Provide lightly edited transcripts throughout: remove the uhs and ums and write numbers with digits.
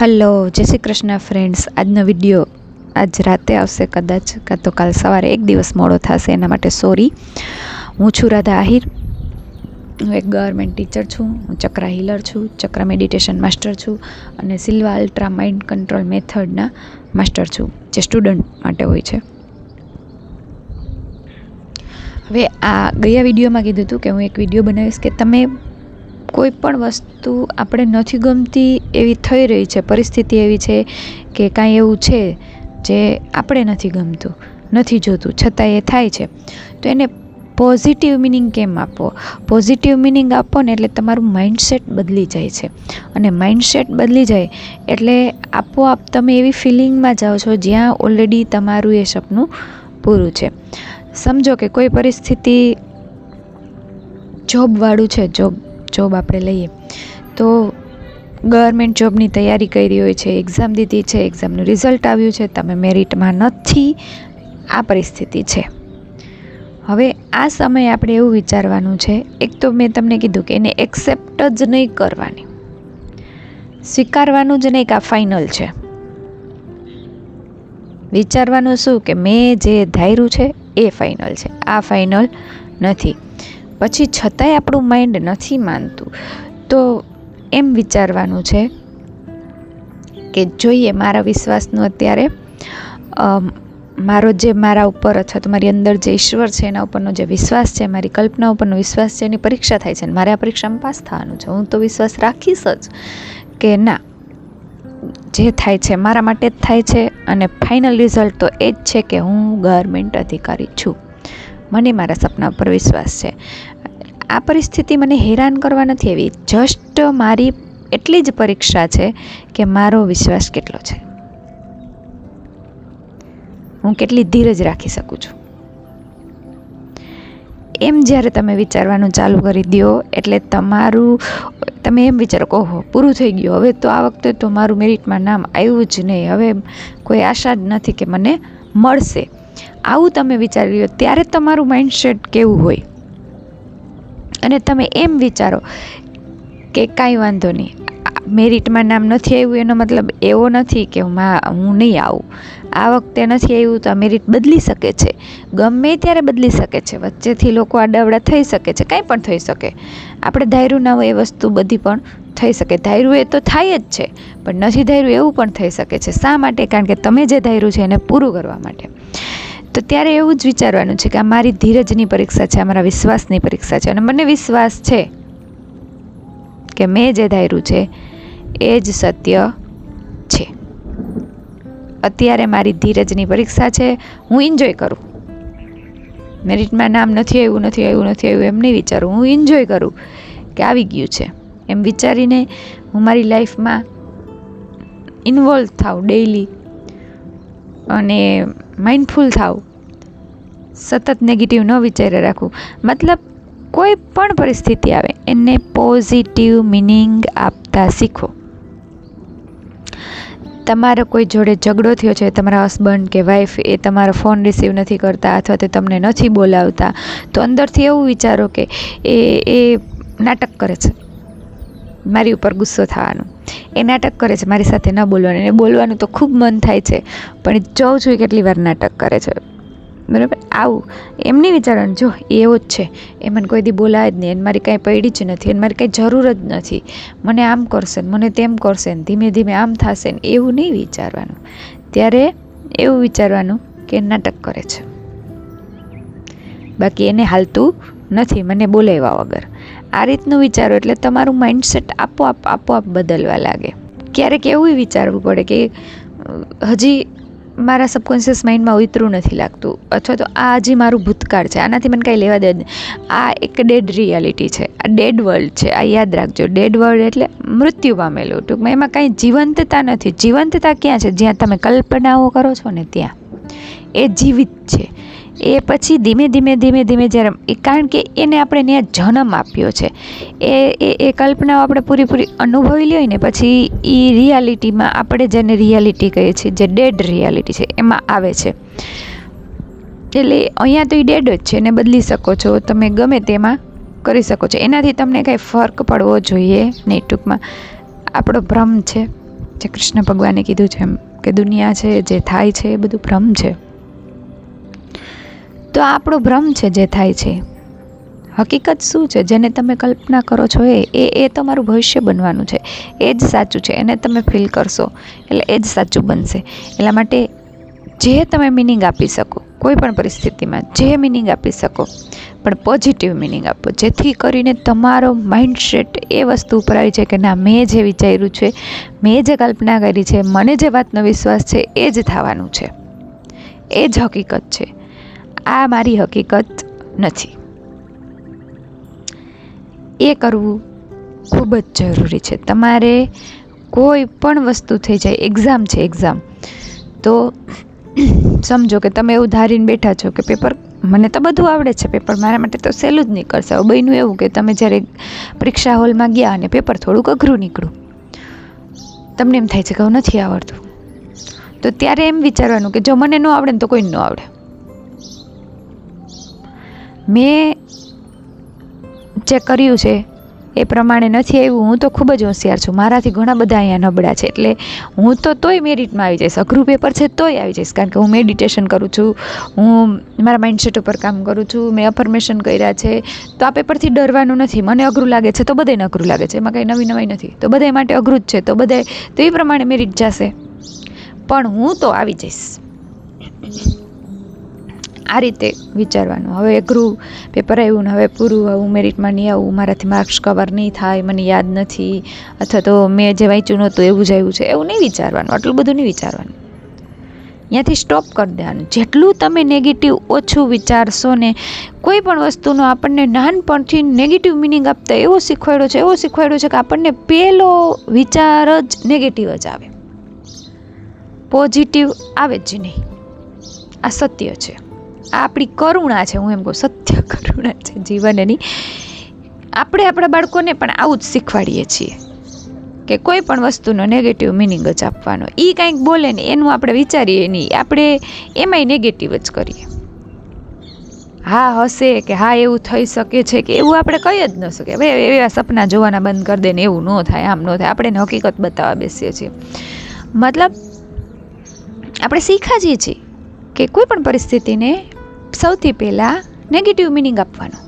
Hello, જય Shri Krishna friends. આજનો video આજ રાતે આવશે કદાચ, કાં તો કાલ સવારે એક દિવસ મોડો થશે, એના માટે સોરી. હું છું રાધા આહિર. હું એક ગવર્મેન્ટ ટીચર છું. હું ચક્રા હીલર છું, ચક્રા મેડિટેશન માસ્ટર છું અને સિલ્વા અલ્ટ્રા માઇન્ડ કંટ્રોલ મેથડના માસ્ટર છું, જે સ્ટુડન્ટ માટે હોય છે. હવે આ ગયા વિડીયોમાં કીધું હતું કે હું એક વિડીયો બનાવીશ કે તમે કોઈ પણ વસ્તુ આપણે નથી ગમતી એવી થઈ રહી છે, પરિસ્થિતિ એવી છે કે કાંઈ એવું છે જે આપણે નથી ગમતું, નથી જોતું, છતાં એ થાય છે, તો એને પોઝિટિવ મિનિંગ કેમ આપો? પોઝિટિવ મિનિંગ આપો ને એટલે તમારું માઇન્ડસેટ બદલી જાય છે, અને માઇન્ડસેટ બદલી જાય એટલે આપોઆપ તમે એવી ફિલિંગમાં જાઓ છો જ્યાં ઓલરેડી તમારું એ સપનું પૂરું છે. સમજો કે કોઈ પરિસ્થિતિ જોબવાળું છે, જોબ આપણે લઈએ તો ગવર્મેન્ટ જોબની તૈયારી કરી હોય છે, એક્ઝામ દીધી છે, એક્ઝામનું રિઝલ્ટ આવ્યું છે, તમે મેરિટમાં નથી, આ પરિસ્થિતિ છે. હવે આ સમયે આપણે એવું વિચારવાનું છે, એક તો મેં તમને કીધું કે એને એક્સેપ્ટ જ નહીં કરવાની, સ્વીકારવાનું જ નહીં કે આ ફાઇનલ છે. વિચારવાનું શું કે મેં જે ધાર્યું છે એ ફાઇનલ છે, આ ફાઇનલ નથી. પછી છતાંય આપણું માઇન્ડ નથી માનતું, તો એમ વિચારવાનું છે કે જોઈએ મારા વિશ્વાસનું અત્યારે મારો જે મારા ઉપર અથવા તો મારી અંદર જે ઈશ્વર છે એના ઉપરનો જે વિશ્વાસ છે, મારી કલ્પના ઉપરનો વિશ્વાસ છે, એની પરીક્ષા થાય છે, મારે આ પરીક્ષામાં પાસ થવાનું છે. હું તો વિશ્વાસ રાખીશ જ કે ના, જે થાય છે મારા માટે જ થાય છે, અને ફાઇનલ રિઝલ્ટ તો એ જ છે કે હું ગવર્મેન્ટ અધિકારી છું. મને મારા સપના ઉપર વિશ્વાસ છે. આ પરિસ્થિતિ મને હેરાન કરવા નથી આવી, જસ્ટ મારી એટલી જ પરીક્ષા છે કે મારો વિશ્વાસ કેટલો છે, હું કેટલી ધીરજ રાખી શકું છું. એમ જ્યારે તમે વિચારવાનું ચાલુ કરી દો એટલે તમે એમ વિચારો કે ઓહો પૂરું થઈ ગયું, હવે તો આ વખતે તો મારું મેરિટમાં નામ આવ્યું જ નહીં, હવે કોઈ આશા જ નથી કે મને મળશે. આવું તમે વિચારી લો ત્યારે તમારું માઇન્ડસેટ કેવું હોય, અને તમે એમ વિચારો કે કાંઈ વાંધો નહીં, મેરિટમાં નામ નથી આવ્યું એનો મતલબ એવો નથી કે હું નહીં આવું, આ વખતે નથી આવ્યું તો આ મેરિટ બદલી શકે છે, ગમે ત્યારે બદલી શકે છે, વચ્ચેથી લોકો આડાવડા થઈ શકે છે, કાંઈ પણ થઈ શકે. આપણે ધાર્યું ના હોય એ વસ્તુ બધી પણ થઈ શકે, ધાર્યું એ તો થાય જ છે, પણ નથી ધાર્યું એવું પણ થઈ શકે છે. શા માટે? કારણ કે તમે જે ધાર્યું છે એને પૂરું કરવા માટે. તો ત્યારે એવું જ વિચારવાનું છે કે આ મારી ધીરજની પરીક્ષા છે, આ મારા વિશ્વાસની પરીક્ષા છે, અને મને વિશ્વાસ છે કે મેં જે ધાર્યું છે એ જ સત્ય છે. અત્યારે મારી ધીરજની પરીક્ષા છે, હું એન્જોય કરું. મેરિટમાં નામ નથી આવ્યું એમ નહીં વિચારું, હું એન્જોય કરું કે આવી ગયું છે, એમ વિચારીને હું મારી લાઈફમાં ઇન્વોલ્વ થાઉં ડેઈલી, અને માઇન્ડફુલ થાવ, સતત નેગેટિવ ન વિચારે રાખું. મતલબ કોઈ પણ પરિસ્થિતિ આવે એને પોઝિટિવ મિનિંગ આપતા શીખો. તમારો કોઈ જોડે ઝઘડો થયો છે, તમારા હસબન્ડ કે વાઈફ એ તમારો ફોન રિસીવ નથી કરતા અથવા તો તમને નથી બોલાવતા, તો અંદરથી એવું વિચારો કે એ નાટક કરે છે, મારી ઉપર ગુસ્સો થવાનું, એ નાટક કરે છે મારી સાથે ન બોલવાનું, એને બોલવાનું તો ખૂબ મન થાય છે પણ જોઉં છું કેટલી વાર નાટક કરે છે, બરાબર. આવું એમ નહીં વિચારવાનું, જો એવો જ છે, એ મને કોઈ દી બોલાવે જ નહીં, એને મારી કાંઈ પડી જ નથી, એને મારી કાંઈ જરૂર જ નથી, મને આમ કરશે ને મને તેમ કરશે ને ધીમે ધીમે આમ થશે ને, એવું નહીં વિચારવાનું. ત્યારે એવું વિચારવાનું કે નાટક કરે છે, બાકી એને હાલતું નથી મને બોલાવ્યા વગર. આ રીતનું વિચારો એટલે તમારું માઇન્ડસેટ આપોઆપ બદલવા લાગે. ક્યારેક એવું વિચારવું પડે કે હજી મારા સબકોન્શિયસ માઇન્ડમાં ઉતરું નથી લાગતું, અથવા તો આ હજી મારું ભૂતકાળ છે, આનાથી મને કાંઈ લેવા દે જ નહીં, આ એક ડેડ રિયાલિટી છે, આ ડેડ વર્લ્ડ છે, આ યાદ રાખજો. ડેડ વર્લ્ડ એટલે મૃત્યુ પામેલું, ટૂંકમાં એમાં કાંઈ જીવંતતા નથી. જીવંતતા ક્યાં છે? જ્યાં તમે કલ્પનાઓ કરો છો ને ત્યાં એ જીવિત છે. એ પછી ધીમે ધીમે જ્યારે કારણ કે એને આપણે ત્યાં જન્મ આપ્યો છે, એ કલ્પનાઓ આપણે પૂરી અનુભવી લઈએ ને પછી એ રિયાલિટીમાં, આપણે જેને રિયાલિટી કહીએ છીએ, જે ડેડ રિયાલિટી છે એમાં આવે છે. એટલે અહીંયા તો એ ડેડ જ છે, એને બદલી શકો છો તમે, ગમે તેમાં કરી શકો છો, એનાથી તમને કાંઈ ફરક પડવો જોઈએ નહીં. ટૂંકમાં આપણો ભ્રમ છે, જે કૃષ્ણ ભગવાને કીધું છે એમ કે દુનિયા છે, જે થાય છે એ બધું ભ્રમ છે. તો આ આપણો ભ્રમ છે જે થાય છે. હકીકત શું છે? જેને તમે કલ્પના કરો છો એ તમારું ભવિષ્ય બનવાનું છે. એ જ સાચું છે. એને તમે ફીલ કરશો એટલે એ જ સાચું બનશે. એટલા માટે જે તમે મિનિંગ આપી શકો કોઈ પણ પરિસ્થિતિમાં, જે મિનિંગ આપી શકો, પણ પોઝિટિવ મિનિંગ આપો, જેથી કરીને તમારો માઇન્ડસેટ એ વસ્તુ ઉપર આવી જાય કે ના, મેં જે વિચાર્યું છે, મેં જે કલ્પના કરી છે, મને જે વાતનો વિશ્વાસ છે એ જ થવાનું છે. એ જ હકીકત છે. આ મારી હકીકત નથી. એ કરવું ખૂબ જ જરૂરી છે. તમારે કોઈ પણ વસ્તુ થઈ જાય, એક્ઝામ છે, એક્ઝામ તો સમજો કે તમે એવું ધારીને બેઠા છો કે પેપર, મને તો બધું આવડે છે, પેપર મારા માટે તો સહેલું જ નીકળશે. હવે બન્યું એવું કે તમે જ્યારે પરીક્ષા હોલમાં ગયા અને પેપર થોડુંક અઘરું નીકળ્યું, તમને એમ થાય છે કે હવે નથી આવડતું. તો ત્યારે એમ વિચારવાનું કે જો મને ન આવડે ને તો કોઈને ન આવડે. મેં જે કર્યું છે એ પ્રમાણે નથી આવ્યું, હું તો ખૂબ જ હોશિયાર છું, મારાથી ઘણા બધા અહીંયા નબળા છે, એટલે હું તો તોય મેરિટમાં આવી જઈશ. અઘરું પેપર છે તોય આવી જઈશ, કારણ કે હું મેડિટેશન કરું છું, હું મારા માઇન્ડસેટ ઉપર કામ કરું છું, મેં અફર્મેશન કર્યા છે. તો આ પેપરથી ડરવાનું નથી. મને અઘરું લાગે છે તો બધાને અઘરું લાગે છે, એમાં કંઈ નવાઈ નથી. તો બધા માટે અઘરું જ છે, તો બધા તો એ પ્રમાણે મેરિટ જશે, પણ હું તો આવી જઈશ. આ રીતે વિચારવાનું. હવે અઘરું પેપર આવ્યું ને હવે પૂરું, હું મેરિટમાં નહીં આવું, મારાથી માર્ક્સ કવર નહીં થાય, મને યાદ નથી, અથવા તો મેં જે વાંચ્યું નહોતું એવું જ આવ્યું છે, એવું નહીં વિચારવાનું. આટલું બધું નહીં વિચારવાનું. ત્યાંથી સ્ટોપ કરી દેવાનું. જેટલું તમે નેગેટિવ ઓછું વિચારશો ને, કોઈ પણ વસ્તુનો આપણને નાનપણથી નેગેટિવ મિનિંગ આપતા એવો શીખવાડ્યો છે કે આપણને પહેલો વિચાર જ નેગેટિવ જ આવે, પોઝિટિવ આવે જ નહીં. આ સત્ય છે. આ આપણી કરુણા છે. હું એમ કહું, સત્ય કરુણા છે જીવનની. આપણે આપણા બાળકોને પણ આવું જ શીખવાડીએ છીએ કે કોઈ પણ વસ્તુનો નેગેટિવ મિનિંગ જ આપવાનો. એ કંઈક બોલે ને એનું આપણે વિચારીએ નહીં, આપણે એમાંય નેગેટિવ જ કરીએ. હા હશે કે હા એવું થઈ શકે છે કે એવું આપણે કહી જ ન શકીએ. ભાઈ એવા સપના જોવાના બંધ કરી દે ને, એવું ન થાય, આમ ન થાય. આપણે હકીકત બતાવવા બેસીએ છીએ. મતલબ આપણે શીખ્યા જઈએ છીએ કે કોઈ પણ પરિસ્થિતિને સૌથી પહેલાં નેગેટિવ મિનિંગ આપવાનો.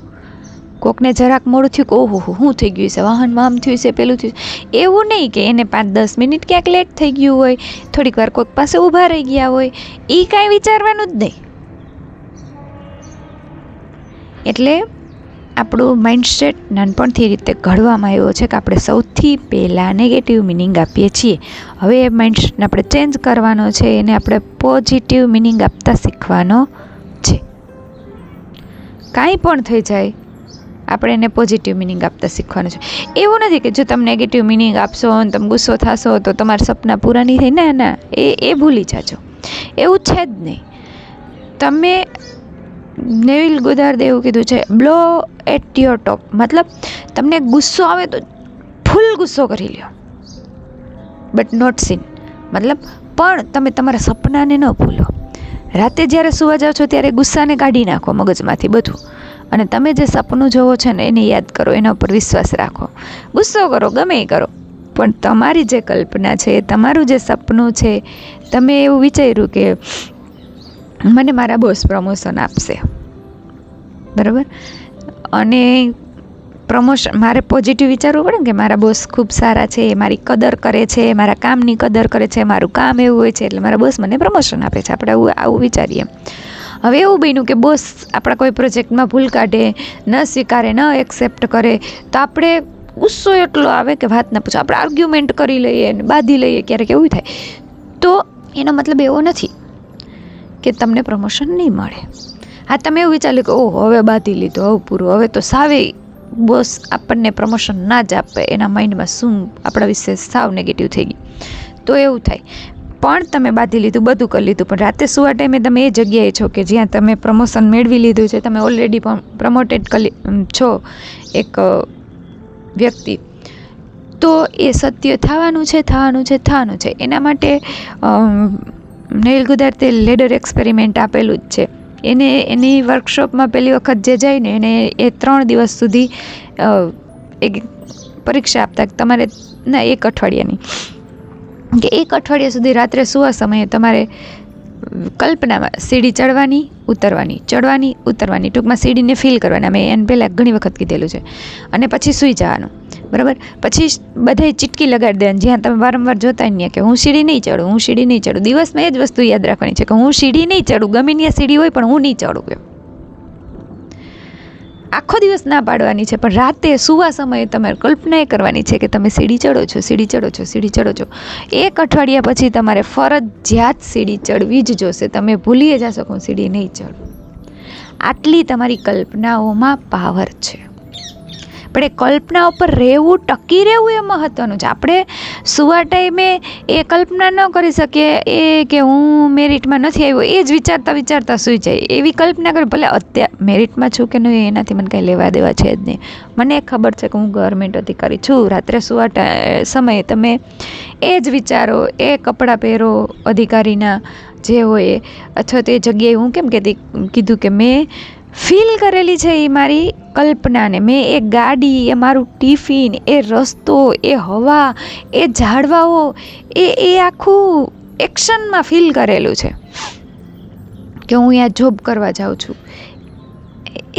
કોકને જરાક મોડું થયું કે ઓહો શું થઈ ગયું છે, વાહનમાં આમ થયું છે, પેલું થયું. એવું નહીં કે એને 5-10 મિનિટ ક્યાંક લેટ થઈ ગયું હોય, થોડીક વાર કોઈક પાસે ઊભા રહી ગયા હોય, એ કાંઈ વિચારવાનું જ નહીં. એટલે આપણું માઇન્ડસેટ નાનપણથી રીતે ઘડવામાં આવ્યો છે કે આપણે સૌથી પહેલાં નેગેટિવ મિનિંગ આપીએ છીએ. હવે એ માઇન્ડસેટને આપણે ચેન્જ કરવાનો છે, એને આપણે પોઝિટિવ મિનિંગ આપતા શીખવાનો છે. કાંઈ પણ થઈ જાય આપણે એને પોઝિટિવ મિનિંગ આપતા શીખવાનું છે. એવું નથી કે જો તમે નેગેટિવ મિનિંગ આપશો અને તમે ગુસ્સો થશો તો તમારા સપના પૂરા નહીં થાય. ના ના, એ ભૂલી જાજો. એવું છે જ નહીં. તમે નેવિલ ગોદાર્દે એવું કીધું છે, બ્લો એટ યોર ટોપ. મતલબ તમને ગુસ્સો આવે તો ફૂલ ગુસ્સો કરી લ્યો, બટ નોટ સીન. મતલબ પણ તમે તમારા સપનાને ન ભૂલો. રાતે જ્યારે સુવા જાઓ છો ત્યારે ગુસ્સાને કાઢી નાખો મગજમાંથી બધું, અને તમે જે સપનું જોવો છો ને એને યાદ કરો, એના ઉપર વિશ્વાસ રાખો. ગુસ્સો કરો, ગમે એ કરો, પણ તમારી જે કલ્પના છે, તમારું જે સપનું છે, તમે એવું વિચાર્યું કે મને મારા બોસ પ્રમોશન આપશે, બરાબર, અને પ્રમોશન મારે પોઝિટિવ વિચારવું પડે ને કે મારા બોસ ખૂબ સારા છે, મારી કદર કરે છે, મારા કામની કદર કરે છે, મારું કામ એવું હોય છે એટલે મારા બોસ મને પ્રમોશન આપે છે. આપણે આવું વિચારીએ. હવે એવું બન્યું કે બોસ આપણા કોઈ પ્રોજેક્ટમાં ભૂલ કાઢે, ન સ્વીકારે, ન એક્સેપ્ટ કરે, તો આપણે ગુસ્સો એટલો આવે કે વાત ન પૂછો. આપણે આર્ગ્યુમેન્ટ કરી લઈએ, બાંધી લઈએ, ક્યારેક એવું થાય. તો એનો મતલબ એવો નથી કે તમને પ્રમોશન નહીં મળે. હા, તમે એવું વિચારી કે ઓહ હવે બાંધી લીધો, હવે પૂરું, હવે તો સાવે બોસ આપણને પ્રમોશન ના જ આપે. એના માઇન્ડમાં શું આપણા વિશે સાવ નેગેટિવ થઈ ગયું, તો એવું થાય. પણ તમે બાંધી લીધું, બધું કરી લીધું, પણ રાતે સુવા ટાઈમે તમે એ જગ્યાએ છો કે જ્યાં તમે પ્રમોશન મેળવી લીધું છે, તમે ઓલરેડી પ્રમોટેડ છો એક વ્યક્તિ, તો એ સત્ય થવાનું છે. એના માટે નેવિલ ગોદાર્દે લેડર એક્સપેરિમેન્ટ આપેલું જ છે. એની વર્કશોપમાં પહેલી વખત જે જાય ને એને એ 3 દિવસ સુધી એક પરીક્ષા આપતા, તમારે ના 1 અઠવાડિયાની કે એક અઠવાડિયા સુધી રાત્રે સૂવા સમયે તમારે કલ્પનામાં સીડી ચડવાની ઉતરવાની, ટૂંકમાં સીડીને ફીલ કરવાની. મેં એને પહેલાં ઘણી વખત કીધેલું છે. અને પછી સૂઈ જવાનું, બરાબર. પછી બધાય ચીટકી લગાડી દેવાની, જ્યાં તમે વારંવાર જોતા ને કે હું સીડી નહીં ચડું. દિવસમાં એ જ વસ્તુ યાદ રાખવાની છે કે હું સીડી નહીં ચડું, ગમે ત્યાં સીડી હોય પણ હું નહીં ચડું. એમ આખો દિવસ ના પાડવાની છે, પણ રાતે સૂવા સમયે તમારે કલ્પના એ કરવાની છે કે તમે સીડી ચડો છો. એક અઠવાડિયા પછી તમારે ફરજિયાત સીડી ચડવી જ જોશે. તમે ભૂલી જશો કે હું સીડી નહીં ચડું. આટલી તમારી કલ્પનાઓમાં પાવર છે. પણ એ કલ્પના ઉપર રહેવું, ટકી રહેવું એ મહત્વનું છે. આપણે સુવા ટાઈમે એ કલ્પના ન કરી શકીએ એ કે હું મેરિટમાં નથી આવ્યો, એ જ વિચારતા સૂઈ જાય. એવી કલ્પના કરી, ભલે અત્યારે મેરિટમાં છું કે નહીં એનાથી મને કાંઈ લેવા દેવા છે જ નહીં. મને ખબર છે કે હું ગવર્મેન્ટ અધિકારી છું. રાત્રે સુવા સમયે તમે એ જ વિચારો, એ કપડાં પહેરો અધિકારીના જે હોય, અથવા તો એ જગ્યાએ હું કેમ કીધું કે મેં ફીલ કરેલી છે એ મારી કલ્પનાને. મેં એ ગાડી, એ મારું ટિફિન, એ રસ્તો, એ હવા, એ ઝાડવાઓ, એ આખું એક્શનમાં ફીલ કરેલું છે કે હું અહીંયા જોબ કરવા જાઉં છું.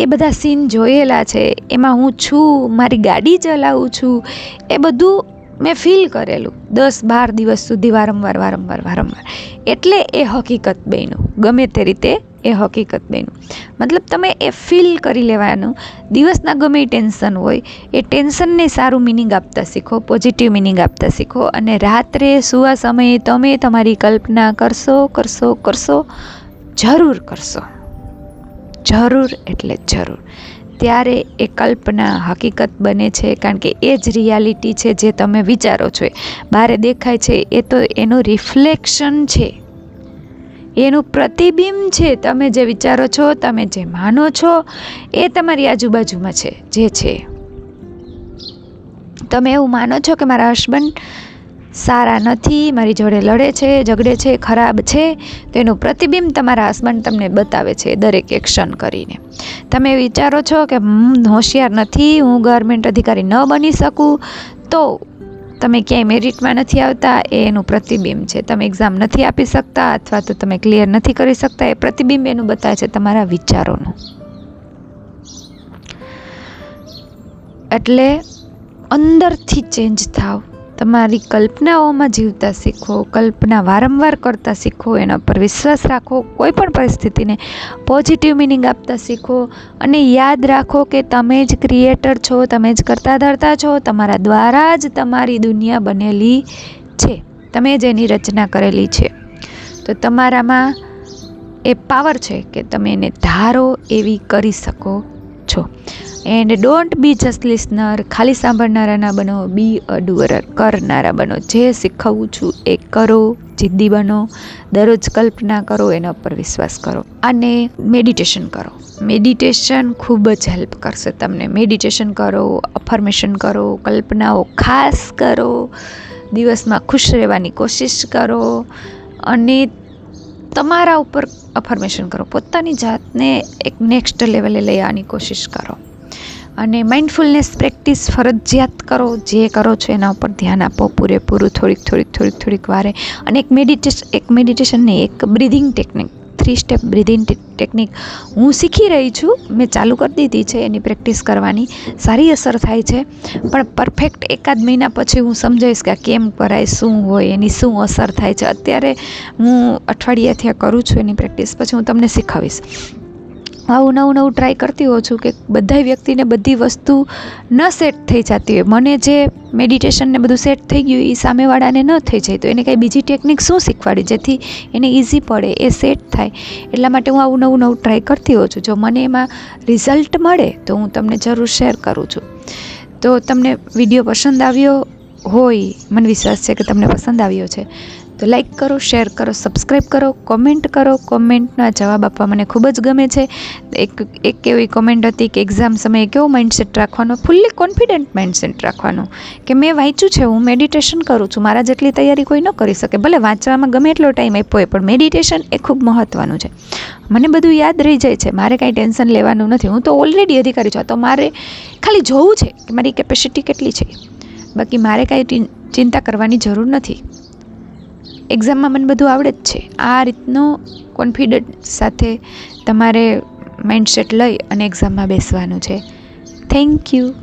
એ બધા સીન જોયેલા છે, એમાં હું છું, મારી ગાડી ચલાવું છું, એ બધું મેં ફીલ કરેલું 10-12 દિવસ સુધી વારંવાર. એટલે એ હકીકત બન્યું. ગમે તે રીતે એ હકીકત બન્યું. મતલબ તમે એ ફીલ કરી લેવાનું. દિવસના ગમે ટેન્શન હોય એ ટેન્શનને સારું મિનિંગ આપતા શીખો, પોઝિટિવ મિનિંગ આપતા શીખો. અને રાત્રે સૂવા સમયે તમે તમારી કલ્પના કરશો, જરૂર કરશો. જરૂર એટલે જરૂર. ત્યારે એ કલ્પના હકીકત બને છે, કારણ કે એ જ રિયાલિટી છે જે તમે વિચારો છો. બહાર દેખાય છે એ તો એનું રિફ્લેક્શન છે, એનું પ્રતિબિંબ છે. તમે જે વિચારો છો, તમે જે માનો છો, એ તમારી આજુબાજુમાં છે જે છે. તમે એવું માનો છો કે મારા હસબન્ડ સારા નથી, મારી જોડે લડે છે, ઝઘડે છે, ખરાબ છે, તો એનું પ્રતિબિંબ તમારા હસબન્ડ તમને બતાવે છે દરેક એક્શન કરીને. તમે વિચારો છો કે હોશિયાર નથી, હું ગવર્મેન્ટ અધિકારી ન બની શકું, તો તમે ક્યાંય મેરિટમાં નથી આવતા, એ એનું પ્રતિબિંબ છે. તમે એક્ઝામ નથી આપી શકતા, અથવા તો તમે ક્લિયર નથી કરી શકતા, એ પ્રતિબિંબ એનું બતાવે છે તમારા વિચારોનું. એટલે અંદરથી ચેન્જ થાવ, તમારી કલ્પનાઓમાં જીવતા શીખો, કલ્પના વારંવાર કરતા શીખો, એના પર વિશ્વાસ રાખો, કોઈ પણ પરિસ્થિતિને પોઝિટિવ મિનિંગ આપતા શીખો. અને યાદ રાખો કે તમે જ ક્રિએટર છો, તમે જ કરતા ધરતા છો. તમારા દ્વારા જ તમારી દુનિયા બનેલી છે, તમે જ એની રચના કરેલી છે. તો તમારામાં એ પાવર છે કે તમે એને ધારો એવી કરી શકો છો. And don't be just listener. ખાલી સાંભળનારા ના બનો, બી અ ડુઅરર. કરનારા બનો. જે શીખવું છું એ કરો, જિદ્દી બનો, દરરોજ કલ્પના કરો, એના ઉપર વિશ્વાસ કરો. અને મેડિટેશન કરો. મેડિટેશન ખૂબ જ હેલ્પ કરશે તમને. મેડિટેશન કરો, અફર્મેશન કરો, કલ્પનાઓ ખાસ કરો, દિવસમાં ખુશ રહેવાની કોશિશ કરો, અને તમારા ઉપર અફર્મેશન કરો. પોતાની જાતને એક નેક્સ્ટ લેવલે લઈ આવવાની કોશિશ કરો. અને માઇન્ડફુલનેસ પ્રેક્ટિસ ફરજિયાત કરો. જે કરો છો એના ઉપર ધ્યાન આપો પૂરેપૂરું, થોડીક વારે. અને એક મેડિટેશન નહીં, એક breathing technique, 3 step breathing technique હું શીખી રહી છું. મેં ચાલુ કરી દીધી છે એની પ્રેક્ટિસ કરવાની. સારી અસર થાય છે, પણ પરફેક્ટ 1-2 મહિના પછી હું સમજાવીશ કે આ કેમ કરાય, શું હોય, એની શું અસર થાય છે. અત્યારે હું અઠવાડિયાથી કરું છું એની પ્રેક્ટિસ, પછી હું તમને શીખવીશ. આવું નવું ટ્રાય કરતી હોઉં છું કે બધા વ્યક્તિને બધી વસ્તુ ન સેટ થઈ જતી હોય. મને જે મેડિટેશન ને બધું સેટ થઈ ગયું એ સામેવાળાને ન થઈ જાય, તો એને કાંઈ બીજી ટેકનિક શું શીખવાડી જેથી એને ઇઝી પડે, એ સેટ થાય. એટલા માટે હું આવું નવું ટ્રાય કરતી હોઉં છું. જો મને એમાં રિઝલ્ટ મળે તો હું તમને જરૂર શેર કરું છું. તો તમને વિડીયો પસંદ આવ્યો હોય, મને વિશ્વાસ છે કે તમને પસંદ આવ્યો છે, તો લાઈક કરો, શેર કરો, સબસ્ક્રાઈબ કરો, કોમેન્ટ કરો. કોમેન્ટના જવાબ આપવા મને ખૂબ જ ગમે છે. એક એવી કોમેન્ટ હતી કે એક્ઝામ સમયે કેવો માઇન્ડસેટ રાખવાનો, ફૂલ્લી કોન્ફિડન્ટ માઇન્ડસેટ રાખવાનો, કે મેં વાંચ્યું છે, હું મેડિટેશન કરું છું, મારા જેટલી તૈયારી કોઈ ન કરી શકે. ભલે વાંચવામાં ગમે એટલો ટાઈમ આપ્યો હોય, પણ મેડિટેશન એ ખૂબ મહત્ત્વનું છે. મને બધું યાદ રહી જાય છે, મારે કાંઈ ટેન્શન લેવાનું નથી. હું તો ઓલરેડી અધિકારી છું, તો મારે ખાલી જોવું છે કે મારી કેપેસિટી કેટલી છે. બાકી મારે કાંઈ ચિંતા કરવાની જરૂર નથી. એક્ઝામમાં મને બધું આવડે જ છે. આ રીતનો કોન્ફિડન્સ સાથે તમારે માઇન્ડસેટ લઈ અને એક્ઝામમાં બેસવાનું છે. Thank you.